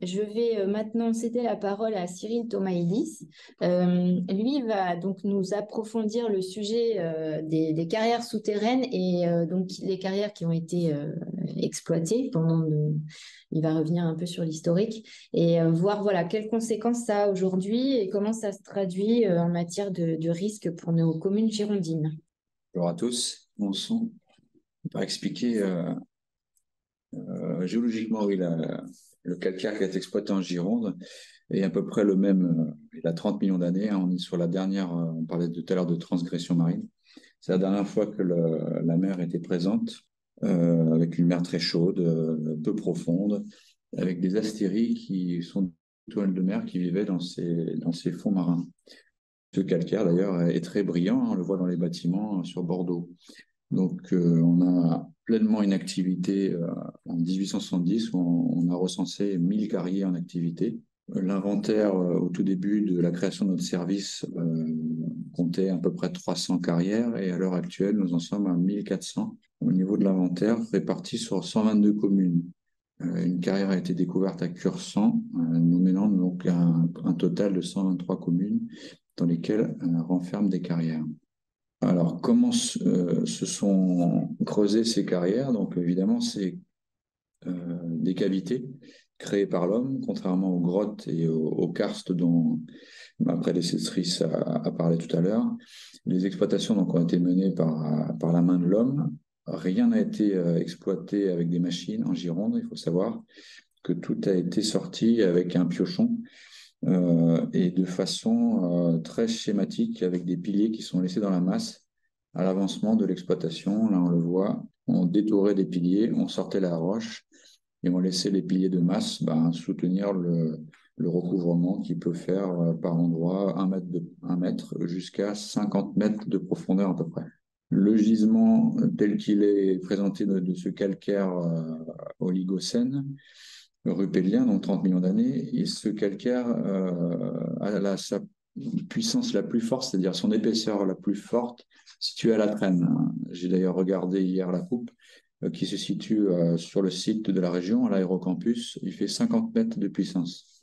Je vais maintenant céder la parole à Cyril Thomaïdis. Lui va donc nous approfondir le sujet des carrières souterraines et donc les carrières qui ont été exploitées Il va revenir un peu sur l'historique et voir voilà quelles conséquences ça a aujourd'hui et comment ça se traduit en matière de risque pour nos communes girondines. Bonjour à tous. On va expliquer géologiquement, oui, le calcaire qui est exploité en Gironde est à peu près le même. Il a 30 millions d'années, hein. On est sur la dernière, on parlait tout à l'heure de transgression marine. C'est la dernière fois que la mer était présente, avec une mer très chaude, peu profonde, avec des astéries qui sont des étoiles de mer qui vivaient dans ces fonds marins. Ce calcaire, d'ailleurs, est très brillant, hein. On le voit dans les bâtiments sur Bordeaux. Donc, on a pleinement une activité en 1870, où on a recensé 1000 carriers en activité. L'inventaire, au tout début de la création de notre service, comptait à peu près 300 carrières et à l'heure actuelle, nous en sommes à 1400 au niveau de l'inventaire, répartis sur 122 communes. Une carrière a été découverte à Cursan, nous menant donc à un total de 123 communes dans lesquelles renferment des carrières. Alors, comment se sont creusées ces carrières? Donc, évidemment, c'est des cavités créées par l'homme, contrairement aux grottes et aux karstes dont ma prédécessrice a parlé tout à l'heure. Les exploitations donc, ont été menées par la main de l'homme. Rien n'a été exploité avec des machines en Gironde. Il faut savoir que tout a été sorti avec un piochon et de façon très schématique, avec des piliers qui sont laissés dans la masse à l'avancement de l'exploitation. Là, on le voit, on détourait des piliers, on sortait la roche et on laissait les piliers de masse soutenir le recouvrement qui peut faire par endroit 1 mètre jusqu'à 50 mètres de profondeur à peu près. Le gisement tel qu'il est présenté de ce calcaire oligocène, rupélien, donc 30 millions d'années, et ce calcaire sa puissance la plus forte, c'est-à-dire son épaisseur la plus forte, située à la Traîne. J'ai d'ailleurs regardé hier la coupe qui se situe sur le site de la région, à l'aérocampus. Il fait 50 mètres de puissance.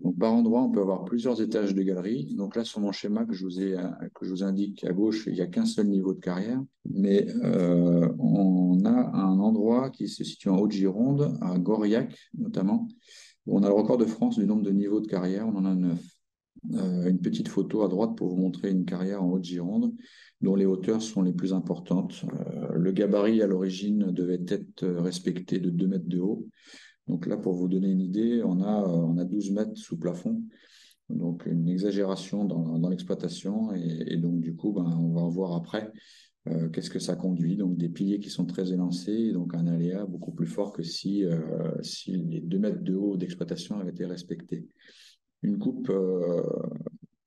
Donc, par endroit, on peut avoir plusieurs étages de galerie. Donc là, sur mon schéma que je vous indique à gauche, il n'y a qu'un seul niveau de carrière. Mais on a un endroit qui se situe en Haute-Gironde, à Goriac notamment, où on a le record de France du nombre de niveaux de carrière. On en a 9. Une petite photo à droite pour vous montrer une carrière en Haute-Gironde dont les hauteurs sont les plus importantes. Le gabarit à l'origine devait être respecté de 2 mètres de haut. Donc là, pour vous donner une idée, on a 12 mètres sous plafond, donc une exagération dans l'exploitation. Et donc, du coup, on va en voir après qu'est-ce que ça conduit. Donc, des piliers qui sont très élancés, donc un aléa beaucoup plus fort que si les 2 mètres de haut d'exploitation avaient été respectés. Une coupe,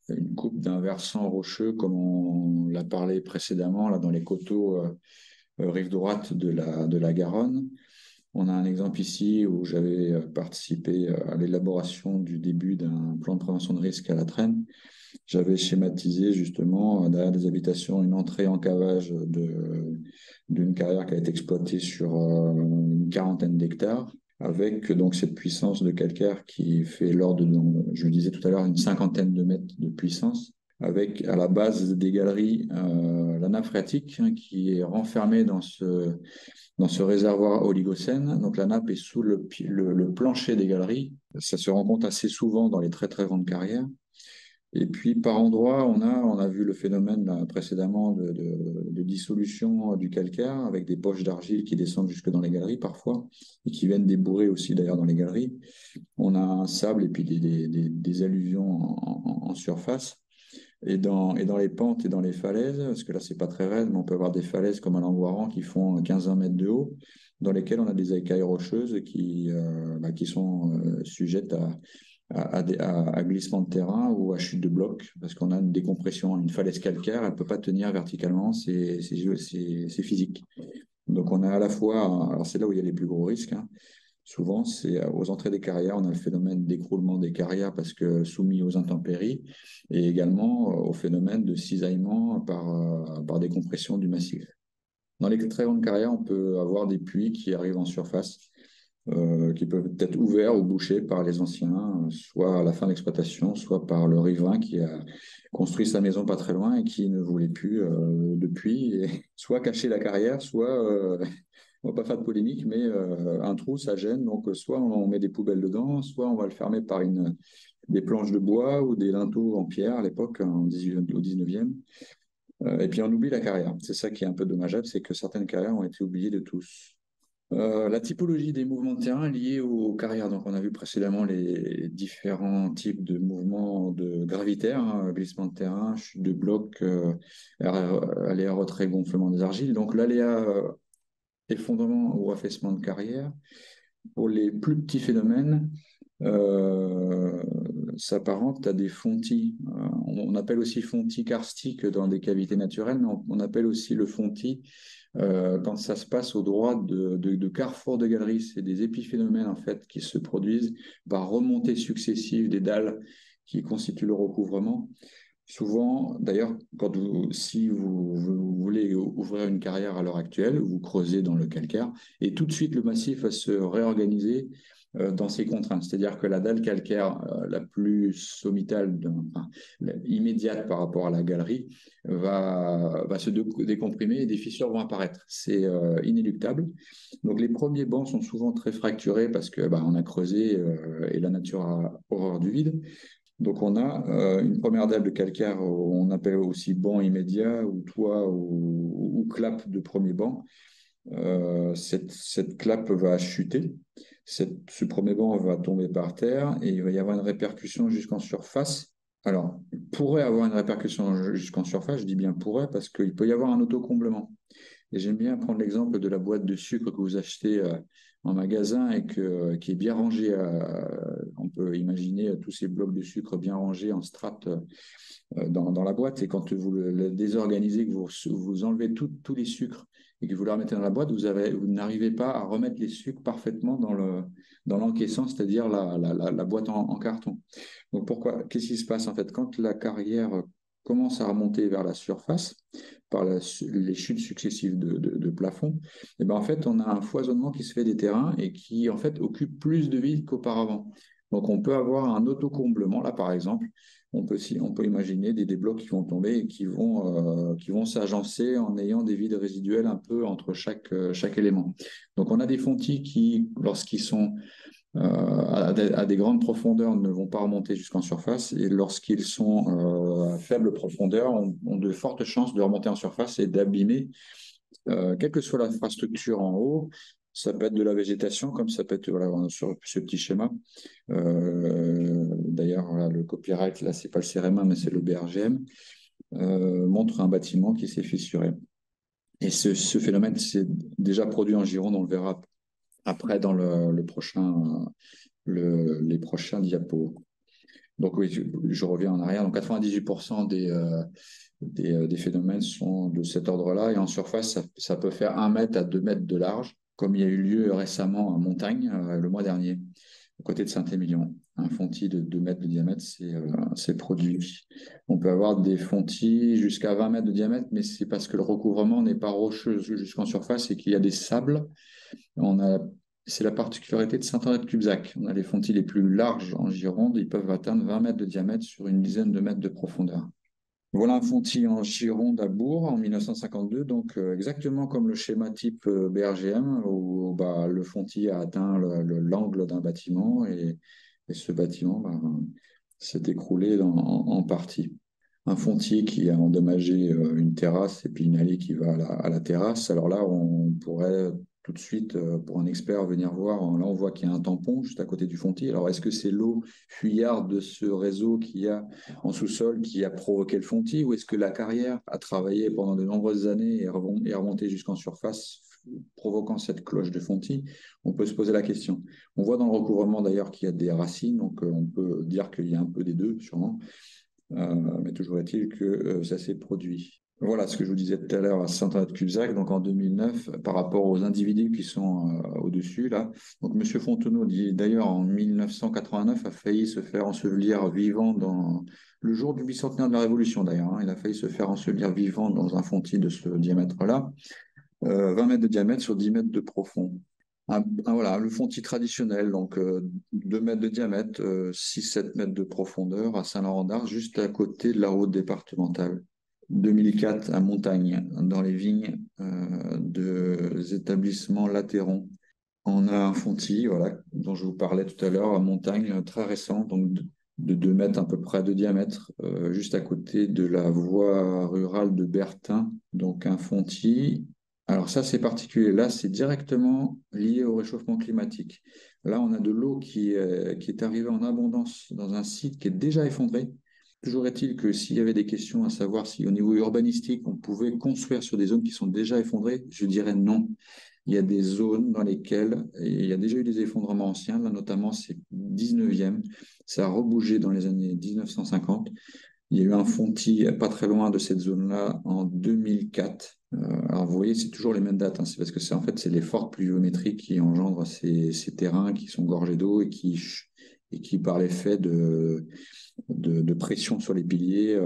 une coupe d'un versant rocheux, comme on l'a parlé précédemment, là, dans les coteaux rive droite de la Garonne. On a un exemple ici où j'avais participé à l'élaboration du début d'un plan de prévention de risque à la Traîne. J'avais schématisé justement derrière des habitations une entrée en cavage d'une carrière qui a été exploitée sur une quarantaine d'hectares, avec donc cette puissance de calcaire qui fait l'ordre de, je le disais tout à l'heure, une cinquantaine de mètres de puissance, avec à la base des galeries la nappe phréatique, hein, qui est renfermée dans ce réservoir oligocène. Donc la nappe est sous le plancher des galeries. Ça se rencontre assez souvent dans les très très grandes carrières. Et puis par endroits, on a vu le phénomène là, précédemment de dissolution du calcaire avec des poches d'argile qui descendent jusque dans les galeries parfois et qui viennent débourrer aussi d'ailleurs dans les galeries. On a un sable et puis des alluvions en surface. Et dans les pentes et dans les falaises, parce que là, c'est pas très raide, mais on peut avoir des falaises comme à Langoiran qui font 15-20 mètres de haut, dans lesquelles on a des écailles rocheuses qui sont sujettes à glissement de terrain ou à chute de bloc, parce qu'on a une décompression, une falaise calcaire, elle ne peut pas tenir verticalement, c'est physique. Donc on a à la fois, alors c'est là où il y a les plus gros risques, hein. Souvent, c'est aux entrées des carrières, on a le phénomène d'écroulement des carrières parce que soumis aux intempéries et également au phénomène de cisaillement par décompression du massif. Dans les très grandes carrières, on peut avoir des puits qui arrivent en surface qui peuvent être ouverts ou bouchés par les anciens, soit à la fin de l'exploitation, soit par le riverain qui a construit sa maison pas très loin et qui ne voulait plus depuis, et soit cacher la carrière, soit, on va pas faire de polémique, mais un trou, ça gêne, donc soit on met des poubelles dedans, soit on va le fermer par des planches de bois ou des linteaux en pierre à l'époque, au 19e. Et puis on oublie la carrière. C'est ça qui est un peu dommageable, c'est que certaines carrières ont été oubliées de tous. La typologie des mouvements de terrain liés aux carrières. Donc, on a vu précédemment les différents types de mouvements de gravitaires, hein, glissement de terrain, chute de bloc, aléa retrait, gonflement des argiles. Donc, l'aléa effondrement ou affaissement de carrière, pour les plus petits phénomènes, euh, s'apparente à des fontis. On appelle aussi fontis karstiques dans des cavités naturelles, mais on appelle aussi le fontis quand ça se passe au droit de carrefour de galeries. C'est des épiphénomènes en fait qui se produisent par remontées successives des dalles qui constituent le recouvrement. Souvent, d'ailleurs, si vous voulez ouvrir une carrière à l'heure actuelle, vous creusez dans le calcaire et tout de suite le massif va se réorganiser dans ses contraintes. C'est-à-dire que la dalle calcaire la plus sommitale, immédiate par rapport à la galerie, va se décomprimer et des fissures vont apparaître. C'est inéluctable. Donc les premiers bancs sont souvent très fracturés parce que on a creusé et la nature a horreur du vide. Donc, on a une première dalle de calcaire, on appelle aussi banc immédiat ou toit ou clap de premier banc. Cette clap va chuter. Ce premier banc va tomber par terre et il va y avoir une répercussion jusqu'en surface. Alors, il pourrait avoir une répercussion jusqu'en surface, je dis bien pourrait, parce qu'il peut y avoir un autocomblement. Et j'aime bien prendre l'exemple de la boîte de sucre que vous achetez en magasin et qui est bien rangée. On peut imaginer tous ces blocs de sucre bien rangés en strates dans la boîte. Et quand vous le désorganisez, que vous enlevez tous les sucres et que vous les remettez dans la boîte, vous n'arrivez pas à remettre les sucres parfaitement dans l'encaissant, c'est-à-dire la boîte en carton. Donc pourquoi? Qu'est-ce qui se passe en fait? Quand la carrière commence à remonter vers la surface, par les chutes successives de plafond, et ben en fait, on a un foisonnement qui se fait des terrains et qui en fait occupe plus de vide qu'auparavant. Donc on peut avoir un autocomblement, là par exemple, on peut imaginer des blocs qui vont tomber et qui vont s'agencer en ayant des vides résiduels un peu entre chaque élément. Donc on a des fontis qui, lorsqu'ils sont à des grandes profondeurs, ne vont pas remonter jusqu'en surface, et lorsqu'ils sont à faible profondeur, ont de fortes chances de remonter en surface et d'abîmer, quelle que soit l'infrastructure en haut. Ça peut être de la végétation, comme ça peut être voilà, sur ce petit schéma. D'ailleurs, voilà, le copyright, là, c'est pas le CEREMA, mais c'est le BRGM, montre un bâtiment qui s'est fissuré. Et ce phénomène s'est déjà produit en Gironde, on le verra après dans les prochains diapos. Donc oui, je reviens en arrière. Donc 98% des phénomènes sont de cet ordre-là. Et en surface, ça peut faire 1 mètre à 2 mètres de large, comme il y a eu lieu récemment à Montagne, le mois dernier, à côté de Saint-Émilion. Un fontis de 2 mètres de diamètre, c'est produit. On peut avoir des fontis jusqu'à 20 mètres de diamètre, mais c'est parce que le recouvrement n'est pas rocheux jusqu'en surface et qu'il y a des sables. C'est la particularité de Saint-André-de-Cubzac. On a les fontis les plus larges en Gironde, ils peuvent atteindre 20 mètres de diamètre sur une dizaine de mètres de profondeur. Voilà un fontis en Gironde à Bourg en 1952, donc exactement comme le schéma type BRGM, où le fontis a atteint l'angle d'un bâtiment et ce bâtiment s'est écroulé en partie. Un fontis qui a endommagé une terrasse et puis une allée qui va à la terrasse. Alors là, on pourrait tout de suite, pour un expert, venir voir. Là, on voit qu'il y a un tampon juste à côté du fontis. Alors, est-ce que c'est l'eau fuyarde de ce réseau qu'il y a en sous-sol qui a provoqué le fontis, ou est-ce que la carrière a travaillé pendant de nombreuses années et est remontée jusqu'en surface, provoquant cette cloche de fontis? On peut se poser la question. On voit dans le recouvrement d'ailleurs qu'il y a des racines, donc on peut dire qu'il y a un peu des deux, sûrement. Mais toujours est-il que ça s'est produit. Voilà ce que je vous disais tout à l'heure à Saint-André-de-Cubzac, donc en 2009, par rapport aux individus qui sont au-dessus, là. Donc, M. Fontenot, d'ailleurs, en 1989, a failli se faire ensevelir vivant le jour du bicentenaire de la Révolution, d'ailleurs. Il a failli se faire ensevelir vivant dans un fontis de ce diamètre-là, 20 mètres de diamètre sur 10 mètres de profond. Voilà, le fontis traditionnel, donc 2 mètres de diamètre, 6-7 mètres de profondeur à Saint-Laurent-d'Arc, juste à côté de la route départementale. 2004 à Montagne, dans les vignes des établissements Latéron. On a un fontis, voilà, dont je vous parlais tout à l'heure, à Montagne, très récent, donc de 2 mètres à peu près de diamètre, juste à côté de la voie rurale de Bertin. Donc un fontis. Alors ça, c'est particulier. Là, c'est directement lié au réchauffement climatique. Là, on a de l'eau qui est arrivée en abondance dans un site qui est déjà effondré. Toujours est-il que s'il y avait des questions à savoir si au niveau urbanistique, on pouvait construire sur des zones qui sont déjà effondrées, je dirais non. Il y a des zones dans lesquelles il y a déjà eu des effondrements anciens, là notamment c'est 19e, ça a rebougé dans les années 1950. Il y a eu un fontis pas très loin de cette zone-là en 2004. Alors vous voyez, c'est toujours les mêmes dates, hein. C'est parce que c'est en fait c'est les fortes pluviométries qui engendrent ces terrains qui sont gorgés d'eau et qui par l'effet de pression sur les piliers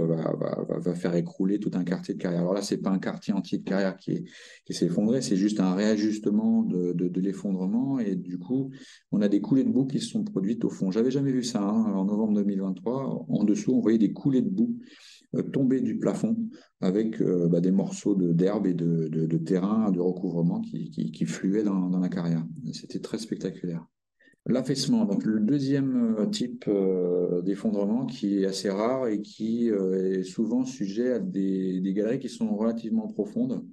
va faire écrouler tout un quartier de carrière. Alors là, c'est pas un quartier entier de carrière qui s'est effondré, c'est juste un réajustement de l'effondrement et du coup, on a des coulées de boue qui se sont produites au fond. J'avais jamais vu ça, hein, en novembre 2023. En dessous, on voyait des coulées de boue tomber du plafond avec des morceaux d'herbe et de terrain, de recouvrement qui fluaient dans la carrière. C'était très spectaculaire. L'affaissement, donc le deuxième type d'effondrement qui est assez rare et qui est souvent sujet à des galeries qui sont relativement profondes.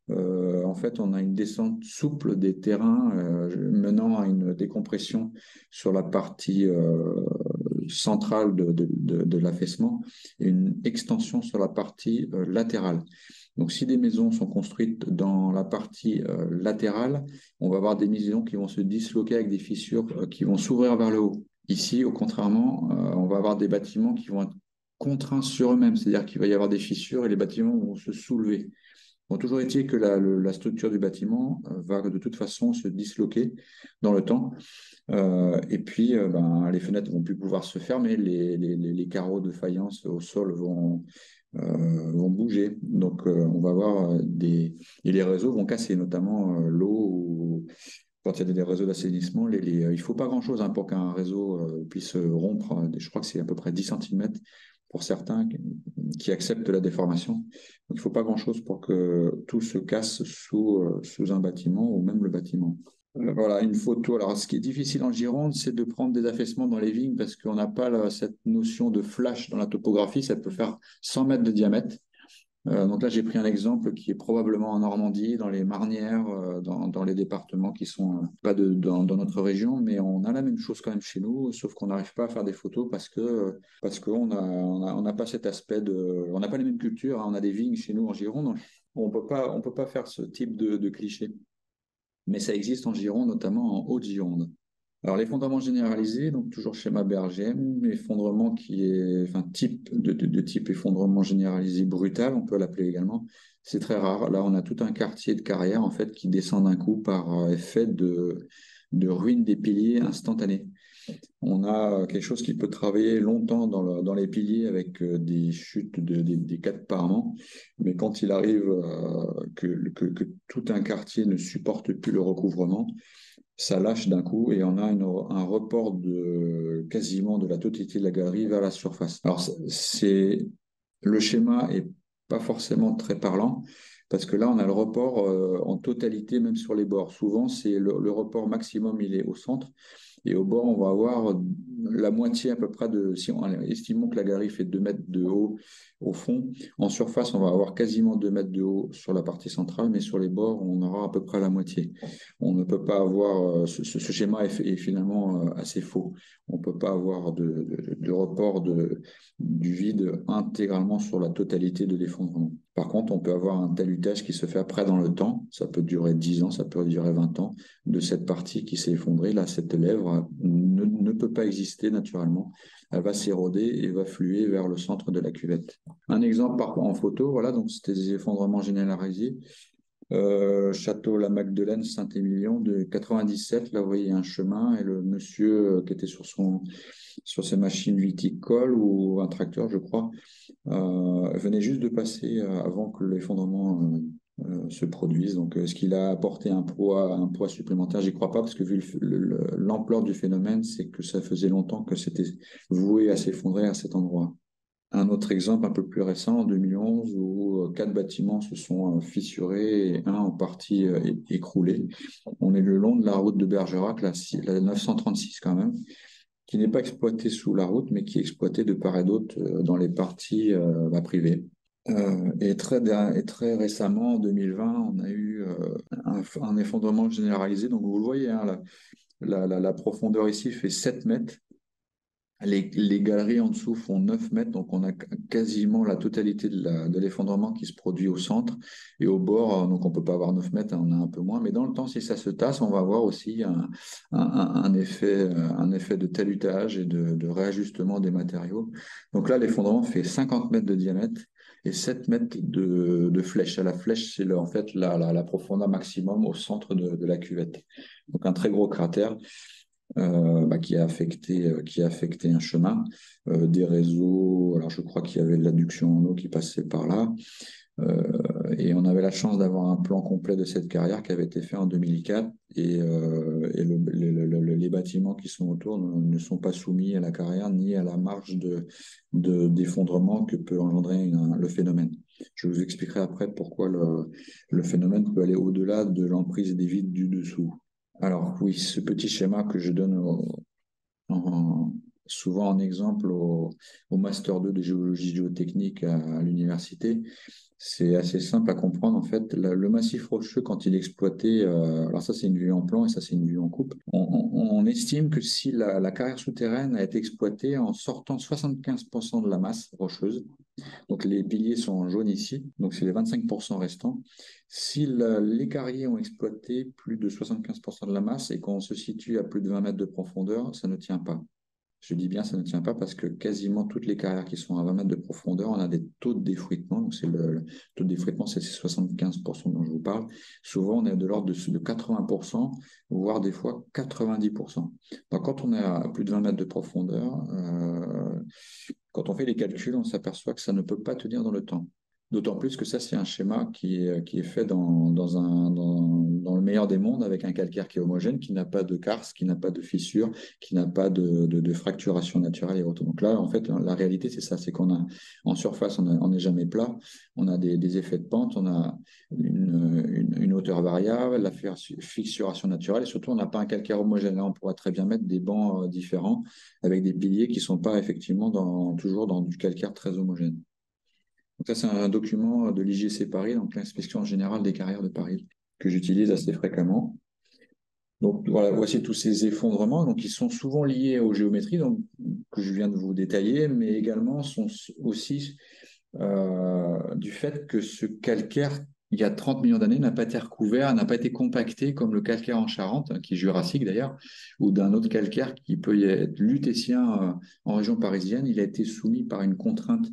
En fait, on a une descente souple des terrains menant à une décompression sur la partie centrale de l'affaissement et une extension sur la partie latérale. Donc, si des maisons sont construites dans la partie latérale, on va avoir des maisons qui vont se disloquer avec des fissures qui vont s'ouvrir vers le haut. Ici, au contrairement, on va avoir des bâtiments qui vont être contraints sur eux-mêmes, c'est-à-dire qu'il va y avoir des fissures et les bâtiments vont se soulever. Bon, toujours est-il que la structure du bâtiment va de toute façon se disloquer dans le temps. Et puis, les fenêtres vont plus pouvoir se fermer, les carreaux de faïence au sol vont bouger. Donc, on va avoir et les réseaux vont casser, notamment l'eau. Quand il y a des réseaux d'assainissement, il ne faut pas grand-chose, hein, pour qu'un réseau puisse rompre. Je crois que c'est à peu près 10 centimètres pour certains qui acceptent la déformation. Donc, il ne faut pas grand-chose pour que tout se casse sous un bâtiment ou même le bâtiment. Voilà, une photo. Alors, ce qui est difficile en Gironde, c'est de prendre des affaissements dans les vignes parce qu'on n'a pas cette notion de flash dans la topographie. Ça peut faire 100 mètres de diamètre. Donc là, j'ai pris un exemple qui est probablement en Normandie, dans les Marnières, dans les départements qui sont pas dans notre région, mais on a la même chose quand même chez nous, sauf qu'on n'arrive pas à faire des photos parce qu'on n'a pas cet aspect on n'a pas les mêmes cultures, hein. On a des vignes chez nous en Gironde, on peut pas faire ce type de cliché. Mais ça existe en Gironde, notamment en Haute-Gironde. Alors, l'effondrement généralisé, donc toujours schéma BRGM, effondrement qui est, enfin, de type effondrement généralisé brutal, on peut l'appeler également. C'est très rare. Là, on a tout un quartier de carrière, en fait, qui descend d'un coup par effet de ruine des piliers instantanée. On a quelque chose qui peut travailler longtemps dans les piliers avec des chutes des quatre parements, mais quand il arrive que tout un quartier ne supporte plus le recouvrement, ça lâche d'un coup et on a un report quasiment de la totalité de la galerie vers la surface. Alors, le schéma est pas forcément très parlant parce que là, on a le report en totalité, même sur les bords. Souvent, c'est le report maximum, il est au centre. Et au bord, on va avoir la moitié à peu près si on estimons que la galerie fait 2 mètres de haut au fond, en surface, on va avoir quasiment 2 mètres de haut sur la partie centrale, mais sur les bords, on aura à peu près la moitié. On ne peut pas avoir, ce schéma est finalement assez faux. On ne peut pas avoir de report du vide intégralement sur la totalité de l'effondrement. Par contre, on peut avoir un talutage qui se fait après dans le temps. Ça peut durer 10 ans, ça peut durer 20 ans de cette partie qui s'est effondrée. Là, cette lèvre ne peut pas exister naturellement. Elle va s'éroder et va fluer vers le centre de la cuvette. Un exemple en photo, voilà, donc c'était des effondrements généralisés. Château La Magdeleine, Saint-Émilion de 97. Là, vous voyez un chemin et le monsieur qui était sur ses machines viticoles ou un tracteur, je crois, venait juste de passer avant que l'effondrement se produisent. Donc, est-ce qu'il a apporté un poids supplémentaire? J'y crois pas, parce que vu l'ampleur du phénomène, c'est que ça faisait longtemps que c'était voué à s'effondrer à cet endroit. Un autre exemple un peu plus récent, en 2011, où 4 bâtiments se sont fissurés et un en partie écroulé. On est le long de la route de Bergerac, la 936 quand même, qui n'est pas exploitée sous la route, mais qui est exploitée de part et d'autre dans les parties privées. Et très récemment, en 2020, on a eu un effondrement généralisé. Donc vous le voyez, hein, la profondeur ici fait 7 mètres. Les galeries en dessous font 9 mètres, donc on a quasiment la totalité de l'effondrement qui se produit au centre. Et au bord, donc on ne peut pas avoir 9 mètres, hein, on a un peu moins. Mais dans le temps, si ça se tasse, on va avoir aussi un effet de talutage et de réajustement des matériaux. Donc là, l'effondrement fait 50 mètres de diamètre et 7 mètres de flèche. À la flèche, c'est en fait la profondeur maximum au centre de la cuvette. Donc un très gros cratère qui a affecté un chemin, des réseaux. Alors je crois qu'il y avait de l'adduction en eau qui passait par là. Et on avait la chance d'avoir un plan complet de cette carrière qui avait été fait en 2004 et les bâtiments qui sont autour ne sont pas soumis à la carrière ni à la marge d'effondrement que peut engendrer le phénomène. Je vous expliquerai après pourquoi le phénomène peut aller au-delà de l'emprise des vides du dessous. Alors oui, ce petit schéma que je donne en- souvent en exemple au Master 2 de géologie géotechnique à l'université, c'est assez simple à comprendre. En fait, le massif rocheux, quand il est exploité, alors ça c'est une vue en plan et ça c'est une vue en coupe, on estime que si la carrière souterraine a été exploitée en sortant 75% de la masse rocheuse, donc les piliers sont en jaune ici, donc c'est les 25% restants. Si les carriers ont exploité plus de 75% de la masse et qu'on se situe à plus de 20 mètres de profondeur, ça ne tient pas. Je dis bien ça ne tient pas parce que quasiment toutes les carrières qui sont à 20 mètres de profondeur, on a des taux de défruitement. Donc le taux de défruitement, c'est ces 75% dont je vous parle. Souvent, on est de l'ordre de 80%, voire des fois 90%. Donc quand on est à plus de 20 mètres de profondeur, quand on fait les calculs, on s'aperçoit que ça ne peut pas tenir dans le temps. D'autant plus que ça, c'est un schéma qui est fait dans le meilleur des mondes avec un calcaire qui est homogène, qui n'a pas de karst, qui n'a pas de fissure, qui n'a pas de fracturation naturelle et autres. Donc là, en fait, la réalité, c'est ça, c'est qu'on a en surface, on n'est jamais plat, on a des effets de pente, on a une hauteur variable, la fissuration naturelle, et surtout, on n'a pas un calcaire homogène. Là, on pourrait très bien mettre des bancs différents avec des piliers qui ne sont pas effectivement toujours dans du calcaire très homogène. Donc ça, c'est un document de l'IGC Paris, donc l'inspection générale des carrières de Paris, que j'utilise assez fréquemment. Donc voilà, voici tous ces effondrements, donc ils sont souvent liés aux géométries, donc, que je viens de vous détailler, mais également sont aussi du fait que ce calcaire, il y a 30 millions d'années, n'a pas été recouvert, n'a pas été compacté comme le calcaire en Charente, qui est jurassique d'ailleurs, ou d'un autre calcaire qui peut y être lutétien en région parisienne. Il a été soumis par une contrainte,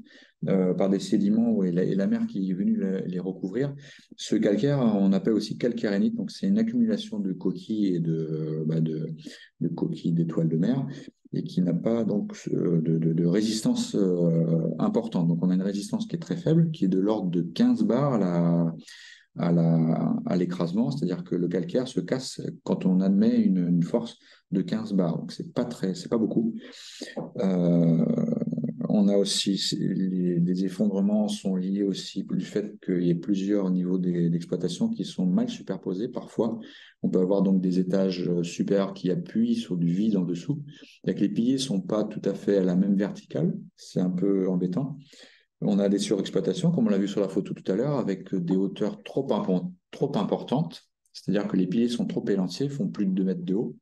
par des sédiments et la mer qui est venue les recouvrir. Ce calcaire, on appelle aussi calcarénite, donc c'est une accumulation de coquilles et de coquilles d'étoiles de mer et qui n'a pas donc de résistance importante. Donc on a une résistance qui est très faible, qui est de l'ordre de 15 bars à l'écrasement, c'est-à-dire que le calcaire se casse quand on admet une force de 15 bars. Donc c'est pas beaucoup. Euh, on a aussi les effondrements sont liés aussi du fait qu'il y ait plusieurs niveaux d'exploitation qui sont mal superposés parfois. On peut avoir donc des étages supérieurs qui appuient sur du vide en dessous. Et que les piliers ne sont pas tout à fait à la même verticale. C'est un peu embêtant. On a des surexploitations, comme on l'a vu sur la photo tout à l'heure, avec des hauteurs trop importantes. C'est-à-dire que les piliers sont trop élancés, font plus de 2 mètres de haut.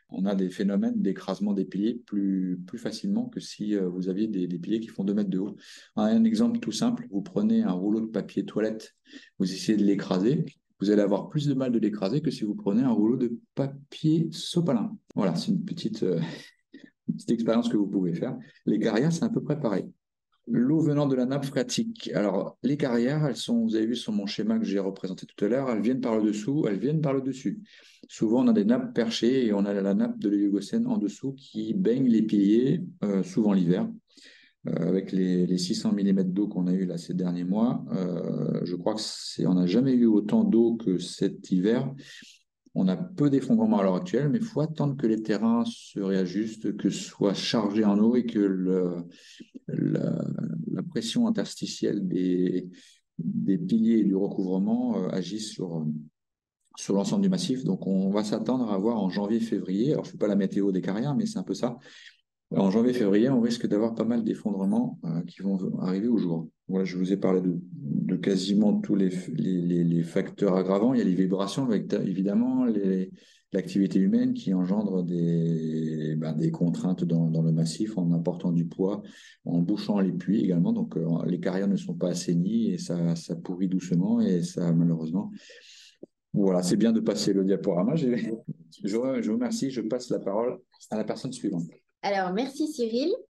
On a des phénomènes d'écrasement des piliers plus facilement que si vous aviez des piliers qui font 2 mètres de haut. Un exemple tout simple, vous prenez un rouleau de papier toilette, vous essayez de l'écraser, vous allez avoir plus de mal de l'écraser que si vous prenez un rouleau de papier sopalin. Voilà, c'est une petite expérience que vous pouvez faire. Les carrières, c'est à peu près pareil. L'eau venant de la nappe phréatique. Alors, les carrières, vous avez vu sur mon schéma que j'ai représenté tout à l'heure, elles viennent par le dessous, elles viennent par le dessus. Souvent, on a des nappes perchées et on a la nappe de l'Oligocène en dessous qui baigne les piliers, souvent l'hiver. avec les 600 mm d'eau qu'on a eu là ces derniers mois, je crois on n'a jamais eu autant d'eau que cet hiver. On a peu d'effondrements à l'heure actuelle, mais il faut attendre que les terrains se réajustent, que ce soit chargé en eau et que la, la pression interstitielle des piliers et du recouvrement agisse sur l'ensemble du massif. Donc, on va s'attendre à voir en janvier-février. Alors, je ne fais pas la météo des carrières, mais c'est un peu ça. En janvier-février, on risque d'avoir pas mal d'effondrements qui vont arriver au jour. Voilà, je vous ai parlé de quasiment tous les facteurs aggravants. Il y a les vibrations, évidemment, l'activité humaine qui engendre des contraintes dans le massif en apportant du poids, en bouchant les puits également. Donc, les carrières ne sont pas assainies et ça pourrit doucement et ça, malheureusement. Voilà, c'est bien de passer le diaporama. Je vous remercie. Je passe la parole à la personne suivante. Alors, merci Cyril.